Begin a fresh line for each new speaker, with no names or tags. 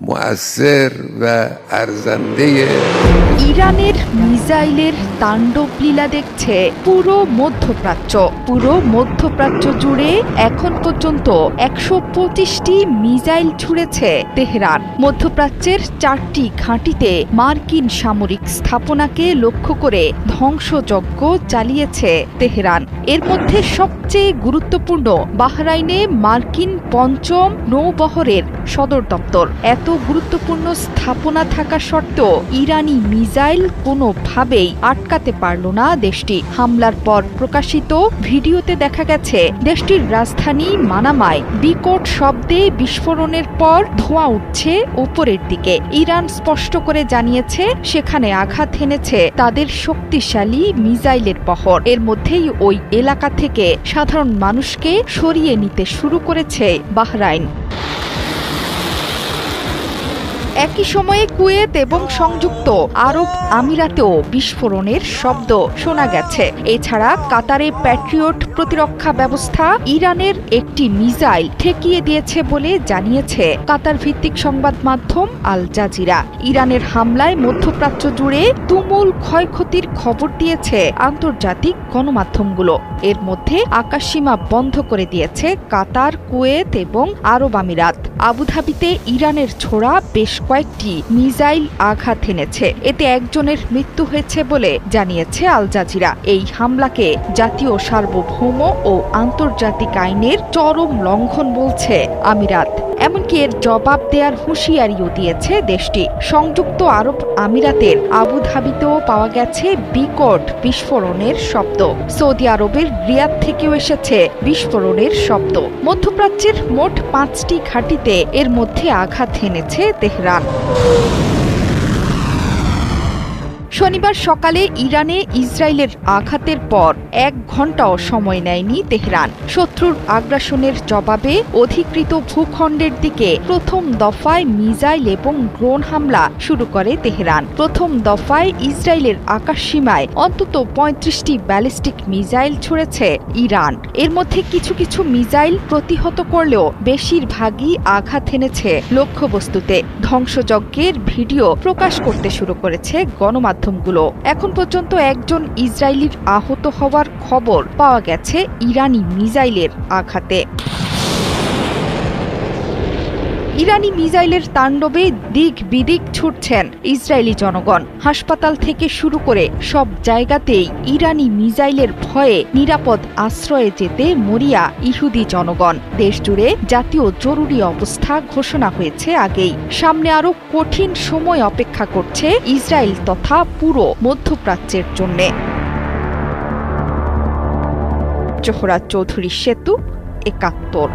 مؤثر و ارزنده
ইরানের মিসাইলের তাণ্ডব লীলা দেখছে পুরো মধ্যপ্রাচ্য জুড়ে এখন পর্যন্ত ১২৫টি মিসাইল ছুড়েছে তেহরান। মধ্যপ্রাচ্যের ৪টি ঘাঁটিতে মার্কিন সামরিক স্থাপনাকে লক্ষ্য করে ধ্বংসযজ্ঞ চালিয়েছে তেহরান। এর মধ্যে সবচেয়ে গুরুত্বপূর্ণ বাহরাইনে মার্কিন ৫ম নৌবহরের সদর দপ্তর। এত গুরুত্বপূর্ণ স্থাপনা থাকা সত্ত্বেও ইরানি মিসাইল কোনোভাবেই আটকাতে পারল না দেশটি। হামলার পর প্রকাশিত ভিডিওতে দেখা গেছে দেশটির রাজধানী মানামায় বিকট শব্দে বিস্ফোরণের পর ধোঁয়া উঠছে উপরের দিকে। ইরান স্পষ্ট করে জানিয়েছে সেখানে আঘাত হেনেছে তাদের শক্তিশালী মিসাইলের বহর। এর মধ্যেই ওই এলাকা থেকে সাধারণ মানুষকে সরিয়ে নিতে শুরু করেছে বাহরাইন। একই সময়ে কুয়েত এবং সংযুক্ত আরব আমিরাতেও বিস্ফোরণের শব্দ শোনা গেছে। এছাড়া কাতারে প্যাট্রিয়ট প্রতিরক্ষা ব্যবস্থা ইরানের একটি মিসাইল ঠেকিয়ে দিয়েছে বলে জানিয়েছে কাতার ভিত্তিক সংবাদ মাধ্যম আল জাজিরা। ইরানের হামলায় মধ্যপ্রাচ্য জুড়ে তুমুল ক্ষয়ক্ষতির খবর দিয়েছে আন্তর্জাতিক গণমাধ্যমগুলো। এর মধ্যে আকাশসীমা বন্ধ করে দিয়েছে কাতার, কুয়েত এবং আরব আমিরাত। আবুধাবিতে ইরানের ছোড়া বেশ কয়েকটি মিসাইল আঘাত এনেছে। এতে একজনের মৃত্যু হয়েছে বলে জানিয়েছে আল জাজিরা। এই হামলাকে জাতীয় সার্বভৌম ও আন্তর্জাতিক আইনের চরম লঙ্ঘন বলছে আমিরাত। এমনকি এর জবাব দেওয়ার হুঁশিয়ারিও দিয়েছে দেশটি। সংযুক্ত আরব আমিরাতের আবুধাবিতেও পাওয়া গেছে বিকট বিস্ফোরণের শব্দ। সৌদি আরবের রিয়াদ থেকেও এসেছে বিস্ফোরণের শব্দ। মধ্যপ্রাচ্যের মোট 5টি ঘাঁটিতে এর মধ্যে আঘাত হেনেছে তেহরান। শনিবার সকালে ইরানে ইসরায়েলের আঘাতের পর 1 ঘণ্টাও সময় নেয়নি তেহরান। শত্রুর আগ্রাসনের জবাবে অধিকৃত ভূখণ্ডের দিকে প্রথম দফায় মিসাইল এবং ড্রোন হামলা শুরু করে তেহরান। প্রথম দফায় ইসরায়েলের আকাশসীমায় অন্তত 35টি ব্যালিস্টিক মিসাইল ছুড়েছে ইরান। এর মধ্যে কিছু কিছু মিসাইল প্রতিহত করলেও বেশিরভাগই আঘাত হেনেছে লক্ষ্যবস্তুতে। ধ্বংসযজ্ঞের ভিডিও প্রকাশ করতে শুরু করেছে গণমাধ্যম। এখন পর্যন্ত একজন ইসরায়েলির আহত হওয়ার খবর পাওয়া গেছে ইরানি মিসাইলের আঘাতে। ইরানি মিসাইলের তাণ্ডবে দিক বিদিক ছুটছেন ইসরায়েলি জনগণ। হাসপাতাল থেকে শুরু করে সব জায়গাতেই ইরানি মিসাইলের ভয়ে নিরাপদ আশ্রয়ে যেতে মরিয়া ইহুদি জনগণ। দেশজুড়ে জাতীয় জরুরি অবস্থা ঘোষণা হয়েছে আগেই। সামনে আরও কঠিন সময় অপেক্ষা করছে ইসরায়েল তথা পুরো মধ্যপ্রাচ্যের জন্যে। জোহরা চৌধুরী সেতু, ৭১।